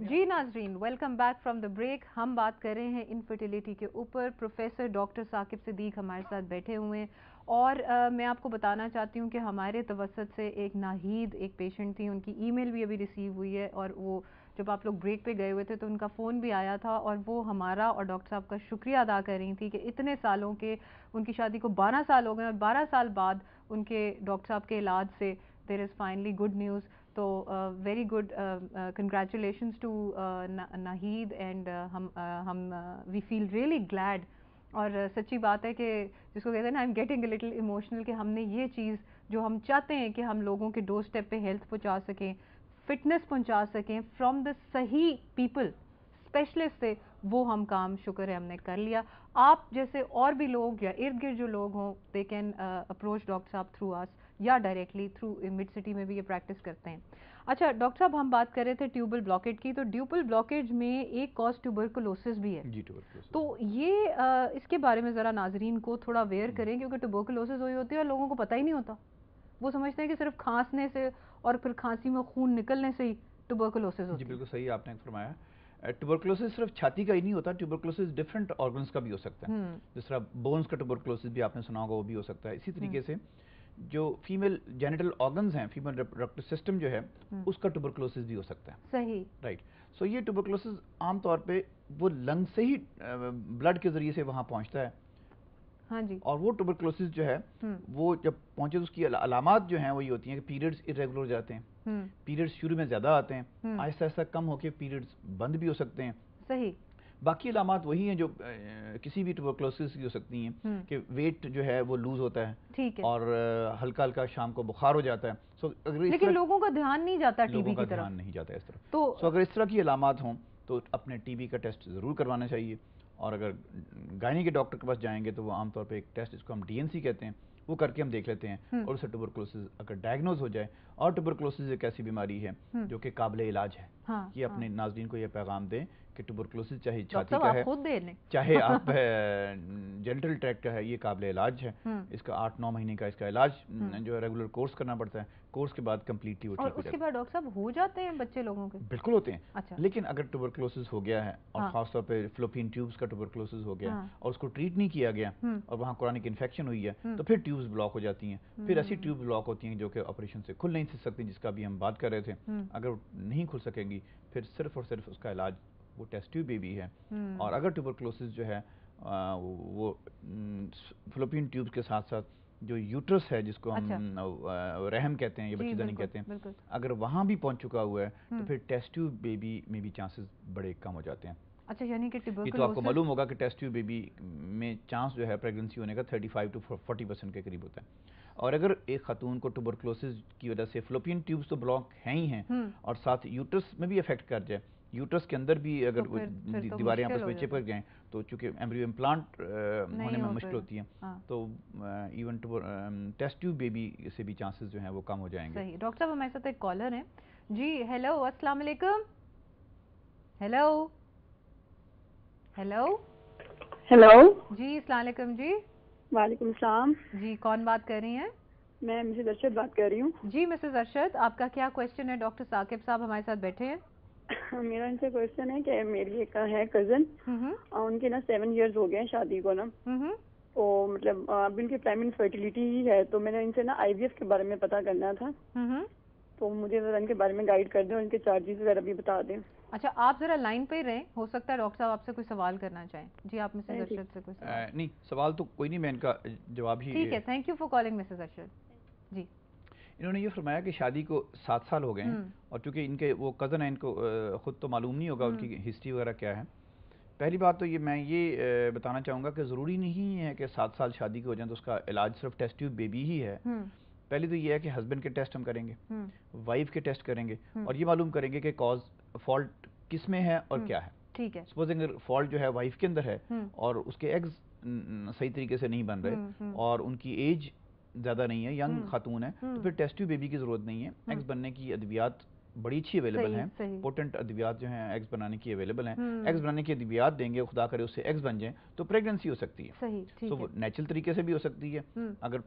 جی ناظرین، welcome back from the break. ہم بات کر رہے ہیں انفرٹیلیٹی کے اوپر. پروفیسر ڈاکٹر ثاقب صدیق ہمارے ساتھ بیٹھے ہوئے ہیں اور میں آپ کو بتانا چاہتی ہوں کہ ہمارے توسط سے ایک ناہید ایک پیشنٹ تھی، ان کی ای میل بھی ابھی ریسیو ہوئی ہے، اور وہ جب آپ لوگ بریک پہ گئے ہوئے تھے تو ان کا فون بھی آیا تھا، اور وہ ہمارا اور ڈاکٹر صاحب کا شکریہ ادا کر رہی تھی کہ اتنے سالوں کے، ان کی شادی کو 12 سال ہو گئے اور 12 سال بعد ان کے ڈاکٹر صاحب کے علاج سے there is finally good news. تو very good, congratulations to Nahid, and ہم وی فیل ریئلی گلیڈ. اور سچی بات ہے کہ جس کو کہتے ہیں نا، I am getting a little emotional, کہ ہم نے یہ چیز جو ہم چاہتے ہیں کہ ہم لوگوں کے ڈور اسٹیپ پہ ہیلتھ پہنچا سکیں، فٹنس پہنچا سکیں فرام دا صحیح پیپل اسپیشلسٹ سے، وہ ہم کام شکر ہے ہم نے کر لیا. آپ جیسے اور بھی لوگ یا ارد گرد جو لوگ ہوں، دے کین اپروچ ڈاکٹر صاحب تھرو آس یا ڈائریکٹلی تھرو مڈ سٹی میں بھی یہ پریکٹس کرتے ہیں. اچھا ڈاکٹر صاحب، ہم بات کر رہے تھے ٹیوبل بلاکیج کی، تو ٹیوبل بلاکیج میں ایک کاز ٹیوبرکلوسس بھی ہے. جی ٹیوبرکلوسس. تو یہ اس کے بارے میں ذرا ناظرین کو تھوڑا اویئر کریں، کیونکہ ٹیوبرکلوسس ہوئی ہوتی ہے اور لوگوں کو پتہ ہی نہیں ہوتا. وہ سمجھتے ہیں کہ صرف کھانسنے سے اور پھر کھانسی میں خون نکلنے سے ہی ٹیوبرکلوسس ہوتی ہے. جی بالکل صحیح آپ نے فرمایا. ٹیوبرکلوسس صرف چھاتی کا ہی نہیں ہوتا، ٹیوبرکلوسس ڈفرینٹ آرگنس کا بھی ہو سکتا ہے. جس طرح بونز کا ٹیوبرکلوسس بھی آپ نے سنا ہوگا، وہ بھی ہو سکتا ہے. اسی طریقے سے جو فیمیل جینیٹل آرگنز ہیں، فیمیل ریپروڈکٹیو سسٹم جو ہے، اس کا ٹیوبرکلوسس بھی ہو سکتا ہے. صحیح، رائٹ. سو یہ ٹیوبرکلوسس عام طور پہ وہ لنگ سے ہی بلڈ کے ذریعے سے وہاں پہنچتا ہے. ہاں جی. اور وہ ٹیوبرکلوسس جو ہے وہ جب پہنچے تو اس کی علامات جو ہیں وہ یہ ہوتی ہیں کہ پیریڈز ارریگولر ہو جاتے ہیں، پیریڈز شروع میں زیادہ آتے ہیں، آہستہ آہستہ کم ہو کے پیریڈز بند بھی ہو سکتے ہیں. صحیح. باقی علامات وہی ہیں جو کسی بھی ٹیوبرکلوسس کی ہو سکتی ہیں، کہ ویٹ جو ہے وہ لوز ہوتا ہے، ٹھیک ہے، اور ہلکا ہلکا شام کو بخار ہو جاتا ہے. لیکن لوگوں کا دھیان نہیں جاتا ٹی بی لوگوں کا کی طرف. دھیان نہیں جاتا اس طرف. تو اگر اس طرح کی علامات ہوں تو اپنے ٹی بی کا ٹیسٹ ضرور کروانا چاہیے. اور اگر گائنی کے ڈاکٹر کے پاس جائیں گے تو وہ عام طور پہ ایک ٹیسٹ جس کو ہم ڈی این سی کہتے ہیں، وہ کر کے ہم دیکھ لیتے ہیں، اور اسے ٹیوبرکلوسس اگر ڈائگنوز ہو جائے. اور ٹیوبرکلوسس ایک ایسی بیماری ہے جو کہ قابل علاج ہے. یہ اپنے ناظرین کو یہ پیغام دیں کہ ٹیوبرکلوسس چاہے چھاتی کا ہے، چاہے آپ جینیٹل ٹریکٹ کا ہے، یہ قابل علاج ہے. اس کا 8-9 مہینے کا اس کا علاج جو ہے ریگولر کورس کرنا پڑتا ہے. کورس کے بعد کمپلیٹلی وہ ٹھیک ہو جاتا ہے. اس کے بعد ڈاکٹر صاحب ہو جاتے ہیں بچے لوگوں کے؟ بالکل ہوتے ہیں. اچھا. لیکن اگر ٹیوبرکلوسس ہو گیا ہے، اور خاص طور پہ فلوپین ٹیوبز کا ٹیوبرکلوسس ہو گیا ہے، اور اس کو ٹریٹ نہیں کیا گیا، اور وہاں کرونک انفیکشن ہوئی ہے، تو پھر ٹیوبز بلاک ہو جاتی ہیں. پھر ایسی ٹیوب بلاک ہوتی ہیں جو کہ آپریشن سے کھل نہیں سکتی، جس کا بھی ہم بات کر رہے تھے. اگر نہیں کھل سکیں گی، پھر صرف اور صرف اس کا علاج وہ ٹیسٹ ٹیوب بیبی ہے. اور اگر ٹیوبرکلوسس جو ہے وہ فلوپین ٹیوبز کے ساتھ ساتھ جو یوٹرس ہے، جس کو ہم رحم کہتے ہیں یا بچہ دانی کہتے ہیں، اگر وہاں بھی پہنچ چکا ہوا ہے تو پھر ٹیسٹ ٹیوب بیبی میں بھی چانسز بڑے کم ہو جاتے ہیں. اچھا، یعنی کہ یہ تو آپ کو معلوم ہوگا کہ ٹیسٹ ٹیوب بیبی میں چانس جو ہے پریگننسی ہونے کا 35 to 40% کے قریب ہوتا ہے. اور اگر ایک خاتون کو ٹیوبرکلوسس کی وجہ سے فلوپین ٹیوبز تو بلاک ہیں ہی ہیں، اور ساتھ یوٹرس میں بھی افیکٹ کر جائے، یوٹرس کے اندر بھی اگر دیواریں آپس میں چپک جائیں، تو چونکہ ایمبریو امپلانٹ ہونے میں مشکل ہوتی ہے، تو ایون ٹیسٹ ٹیوب بیبی سے بھی چانسز جو ہیں وہ کم ہو جائیں گے. صحیح. ڈاکٹر صاحب ہمارے ساتھ ایک کالر ہیں. جی ہیلو، السلام علیکم. Hello hello hello. جی السلام علیکم. جی وعلیکم السلام. جی کون بات کر رہی ہیں؟ میں مسز ارشد بات کر رہی ہوں. جی مسز ارشد، آپ کا کیا کوشچن ہے؟ ڈاکٹر ثاقب صاحب ہمارے ساتھ بیٹھے ہیں. میرا ان سے کوشچن ہے کہ میری ایک ہے کزن، ان کے نا 7 ایئرز ہو گئے ہیں شادی کو نا، تو مطلب اب ان کی پرائمری انفرٹیلیٹی ہی ہے. تو میں نے ان سے نا آئی وی ایف کے بارے میں پتا کرنا تھا، تو مجھے ذرا ان کے بارے میں گائیڈ کر دیں اور ان کے چارجز وغیرہ بھی بتا دیں. اچھا آپ ذرا لائن پہ ہی رہیں، ہو سکتا ہے ڈاکٹر صاحب آپ سے کوئی سوال کرنا چاہیں. جی آپ مسز ارشد سے کوئی سوال؟ نہیں سوال تو کوئی نہیں، میں ان کا جواب ہی. ٹھیک ہے، thank you for calling Mrs Arshad. جی انہوں نے یہ فرمایا کہ شادی کو 7 سال ہو گئے ہیں، اور چونکہ ان کے وہ کزن ہیں، ان کو خود تو معلوم نہیں ہوگا ان کی ہسٹری وغیرہ کیا ہے. پہلی بات تو یہ میں یہ بتانا چاہوں گا کہ ضروری نہیں ہے کہ 7 سال شادی کے ہو جائیں تو اس کا علاج صرف ٹیسٹ ٹیوب بیبی ہی ہے. پہلے تو یہ ہے کہ ہسبینڈ کے ٹیسٹ ہم کریں گے، وائف کے ٹیسٹ کریں گے، اور یہ معلوم کریں گے کہ کاز فالٹ کس میں ہے اور کیا ہے. ٹھیک ہے. سپوزنگ اگر فالٹ جو ہے وائف کے اندر ہے، اور اس کے ایگز صحیح طریقے سے نہیں بن رہے، اور ان کی ایج زیادہ نہیں ہے، ینگ خاتون ہے، تو پھر ٹیسٹ ٹیوب بیبی کی ضرورت نہیں ہے. ایگز بننے کی ادویات بڑی اچھی اویلیبل ہیں، پوٹنٹ ادویات جو ہیں ایگز بنانے کی اویلیبل ہیں. ایگز بنانے کی ادویات دیں گے، خدا کرے اس سے ایگز بن جائیں تو پریگننسی ہو سکتی ہے. تو وہ نیچرل طریقے سے بھی ہو سکتی ہے. اگر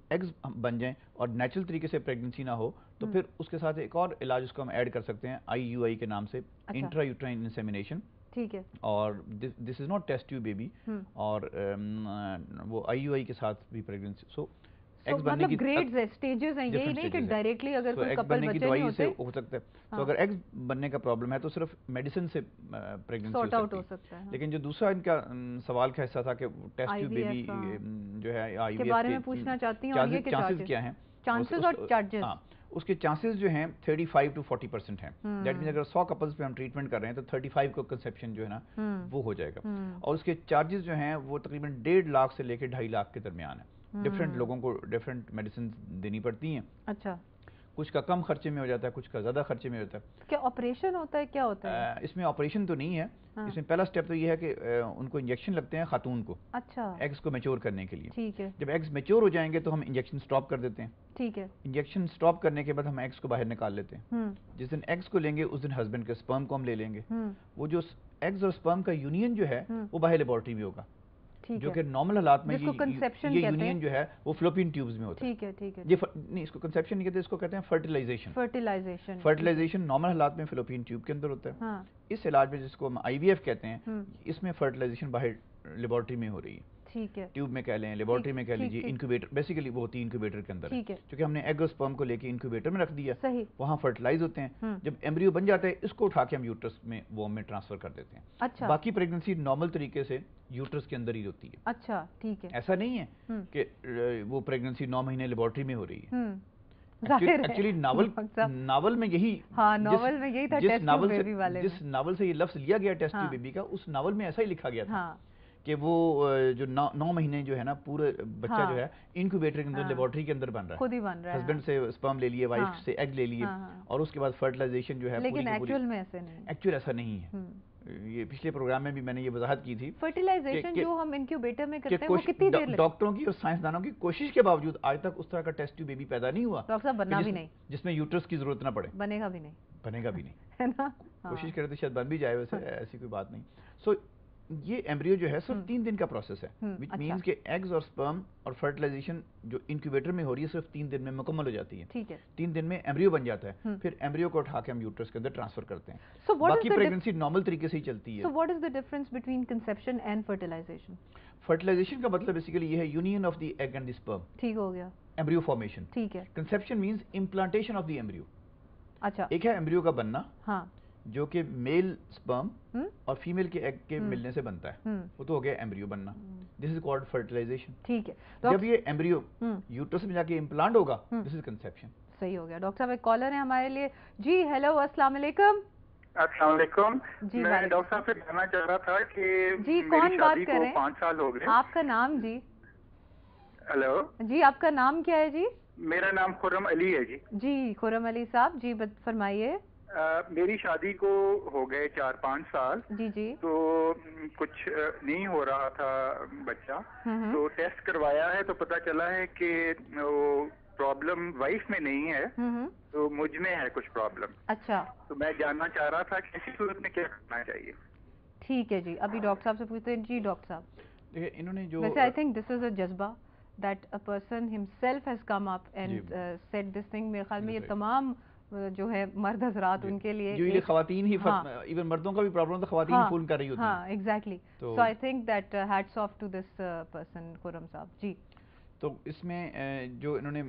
ایگز بن جائیں اور نیچرل طریقے سے پریگننسی نہ ہو تو پھر اس کے ساتھ ایک اور علاج اس کو ہم ایڈ کر سکتے ہیں IUI کے نام سے, انٹرا یوٹرائن انسیمینیشن. ٹھیک ہے. اور this is not test tube baby, اور وہ IUI کے ساتھ بھی پریگننسی. سو ایگز بننے کی گریڈز ہیں, سٹیجز ہیں, یہی نہیں کہ ڈائریکٹلی اگر کوئی کپل بچے نہیں ہوتے ہو سکتا ہے. تو اگر ایگز بننے کا پرابلم ہے تو صرف میڈیسن سے پریگننسی ہو سکتا ہے. لیکن جو دوسرا ان کا سوال کا حصہ تھا کہ ٹیسٹ ٹیوب بیبی جو ہے IVF کے بارے میں پوچھنا چاہتی ہوں, یہ چانسز کیا ہیں, چانسز اور چارجز. اس کے چانسز جو ہیں 35 to 40% ہیں. دیٹ مینس اگر 100 کپلز پہ ہم ٹریٹمنٹ کر رہے ہیں تو 35 کو کنسیپشن جو ہے نا وہ ہو جائے گا. اور اس کے چارجز جو ہیں وہ تقریباً 1.5 لاکھ سے لے کے 2.5 لاکھ کے درمیان ہے. ڈفرینٹ لوگوں کو ڈفرینٹ میڈیسن دینی پڑتی ہیں. اچھا. کچھ کا کم خرچے میں ہو جاتا ہے, کچھ کا زیادہ خرچے میں ہوتا ہے. کیا آپریشن ہوتا ہے, کیا ہوتا ہے اس میں؟ آپریشن تو نہیں ہے. اس میں پہلا سٹیپ تو یہ ہے کہ ان کو انجیکشن لگتے ہیں خاتون کو, اچھا, ایگز کو میچور کرنے کے لیے. ٹھیک ہے. جب ایگز میچور ہو جائیں گے تو ہم انجیکشن سٹاپ کر دیتے ہیں. ٹھیک ہے. انجیکشن سٹاپ کرنے کے بعد ہم ایگز کو باہر نکال لیتے ہیں. جس دن ایگز کو لیں گے اس دن ہسبینڈ کے سپرم کو ہم لے لیں گے. وہ جو ایگز اور سپرم کا یونین جو ہے وہ باہر لیبورٹری میں ہوگا, جو کہ نارمل حالات میں یہ یونین جو ہے وہ فلوپین ٹیوبز میں ہوتا ہے. ٹھیک ہے, ٹھیک ہے. نہیں, اس کو کنسیپشن نہیں کہتے, اس کو کہتے ہیں فرٹیلائزیشن. فرٹیلائزیشن نارمل حالات میں فلوپین ٹیوب کے اندر ہوتا ہے. اس علاج میں جس کو ہم IVF کہتے ہیں, اس میں فرٹیلائزیشن باہر لیبورٹری میں ہو رہی ہے. ٹھیک ہے. ٹیوب میں کہہ لیں, لیبورٹری میں کہہ لیجیے, انکیوبیٹر بیسیکلی وہ ہوتی ہے انکیوبیٹر کے اندر. کیونکہ ہم نے ایگ اور سپرم کو لے کے انکیوبیٹر میں رکھ دیا, وہاں فرٹیلائز ہوتے ہیں. جب ایمبریو بن جاتا ہے اس کو اٹھا کے ہم یوٹرس میں ووم میں ٹرانسفر کر دیتے ہیں. اچھا. باقی پریگننسی نارمل طریقے سے یوٹرس کے اندر ہی ہوتی ہے. اچھا, ٹھیک ہے. ایسا نہیں ہے کہ وہ پریگننسی 9 مہینے لیبورٹری میں ہو رہی ہے. ایکچولی ناول میں یہی تھا, جس ناول سے یہ لفظ لیا گیا ٹیسٹ ٹیوب بیبی کا, اس ناول میں ایسا ہی لکھا گیا تھا کہ وہ جو 9 مہینے جو ہے نا پورے بچہ جو ہے انکیوبیٹر کے اندر لیبورٹری کے اندر بن رہا ہے, خود ہی بن رہا ہے. ہسبینڈ سے سپرم لے لیے, وائف سے ایگ لے لیے, اور اس کے بعد فرٹیلائزیشن جو ہے. لیکن ایکچوئل میں ایسے نہیں, ایکچوئل ایسا نہیں ہے. یہ پچھلے پروگرام میں بھی میں نے یہ وضاحت کی تھی. فرٹیلائزیشن جو ہم انکیوبیٹر میں کرتے ہیں وہ کتنی دیر لگتی ہے؟ ڈاکٹروں کی اور سائنسدانوں کی کوشش کے باوجود آج تک اس طرح کا ٹیسٹ ٹیوب بیبی پیدا نہیں ہوا. ڈاکٹر صاحب بننا بھی نہیں, جس میں یوٹرس کی ضرورت نہ پڑے. بنے گا بھی نہیں, بنے گا بھی نہیں, ہے نا. کوشش کرے تو شاید بن بھی جائے, ویسے ایسی کوئی بات نہیں. سو یہ ایمبریو جو ہے صرف 3 دن کا پروسیس ہے, وچ مینس کہ ایگز اور سپرم اور فرٹیلائزیشن جو انکیوبیٹر میں ہو رہی ہے صرف 3 دن میں مکمل ہو جاتی ہے. ٹھیک ہے. 3 دن میں ایمبریو بن جاتا ہے, پھر ایمبریو کو اٹھا کے ہم یوٹرس کے اندر ٹرانسفر کرتے ہیں. باقی پریگننسی نارمل طریقے سے ہی چلتی ہے. So what is the difference between conception and fertilisation? Fertilisation کا مطلب بیسیکلی یہ ہے union of the egg and the sperm. ٹھیک ہو گیا. Embryo formation. ٹھیک ہے. Conception means implantation of the embryo. اچھا. ایک ہے ایمبریو کا بننا, ہاں, جو کہ میل سپرم اور فیمیل کے ایگ کے ملنے سے بنتا ہے, وہ تو ہو گیا ایمبریو بننا. دس از کالڈ فرٹیلائزیشن. ٹھیک ہے. جب یہ ایمبریو یوٹرس میں جا کے امپلانٹ ہوگا, دس از کنسیپشن. صحیح ہو گیا. ڈاکٹر صاحب ایک کالر ہے ہمارے لیے. جی ہیلو, السلام علیکم. السلام علیکم. جی میں ڈاکٹر صاحب سے کہنا چاہ رہا تھا کہ جی کون بات کر رہے ہیں؟ 5 سال ہو گئے. آپ کا نام؟ جی ہیلو, جی آپ کا نام کیا ہے؟ جی میرا نام خرم علی ہے. جی جی خرم علی صاحب, جی فرمائیے. میری شادی کو ہو گئے 4-5 سال. جی جی. تو کچھ نہیں ہو رہا تھا بچہ, تو ٹیسٹ کروایا ہے تو پتہ چلا ہے کہ وہ پرابلم وائف میں نہیں ہے, تو مجھ میں ہے کچھ پرابلم. اچھا. تو میں جاننا چاہ رہا تھا کہ ایسی صورت میں کیا کرنا چاہیے. ٹھیک ہے جی, ابھی ڈاکٹر صاحب سے پوچھتے ہیں. جی ڈاکٹر صاحب, دیکھیں انہوں نے جو ویسے آئی تھنک دس از اے جذبہ that a person himself has come up and said this thing. میرے خیال میں یہ تمام جو ہے مرد حضرات ان کے لیے, جو یہ خواتین ہی, ایون مردوں کا بھی پرابلم تو خواتین فون کر رہی ہوتی ہیں. ہاں exactly. So I think that hats off to this person Khurram صاحب. جی تو اس میں جو انہوں نے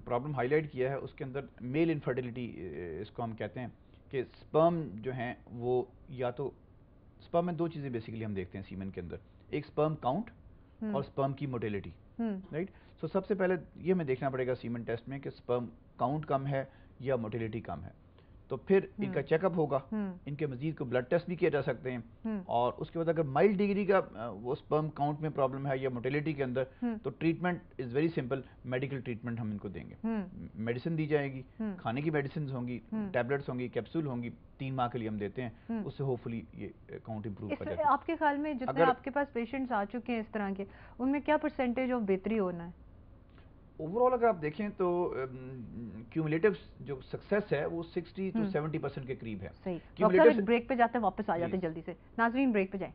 پرابلم ہائی لائٹ کیا ہے اس کے اندر میل انفرٹیلٹی اس کو ہم کہتے ہیں کہ سپرم جو ہیں وہ, یا تو سپرم میں 2 چیزیں بیسیکلی ہم دیکھتے ہیں سیمن کے اندر, ایک سپرم کاؤنٹ اور سپرم کی موٹیلٹی. رائٹ. سو سب سے پہلے یہ ہمیں دیکھنا پڑے گا سیمن ٹیسٹ میں کہ سپرم کاؤنٹ کم ہے یا موٹیلٹی کم ہے. تو پھر ان کا چیک اپ ہوگا, ان کے مزید کو بلڈ ٹیسٹ بھی کیے جا سکتے ہیں, اور اس کے بعد اگر مائلڈ ڈگری کا وہ سپرم کاؤنٹ میں پرابلم ہے یا موٹیلٹی کے اندر, تو treatment is very simple. Medical treatment ہم ان کو دیں گے, میڈیسن دی جائے گی, کھانے کی میڈیسنز ہوں گی, ٹیبلٹس ہوں گی, کیپسول ہوں گی, 3 ماہ کے لیے ہم دیتے ہیں, اس سے ہوپ فلی یہ کاؤنٹ امپروو ہو جائے گا. آپ کے خیال میں جتنے آپ کے پاس پیشنٹس آ چکے ہیں اس طرح کے, ان میں کیا پرسنٹیج آف بہتری ہونا ہے؟ اوور آل اگر آپ دیکھیں تو کیومولیٹو جو سکسیس ہے وہ 60 to 70% کے قریب ہے. صحیح. ڈاکٹر صاحب ایک بریک پہ جاتے ہیں, واپس آ جاتے ہیں جلدی سے. ناظرین بریک پہ جائیں.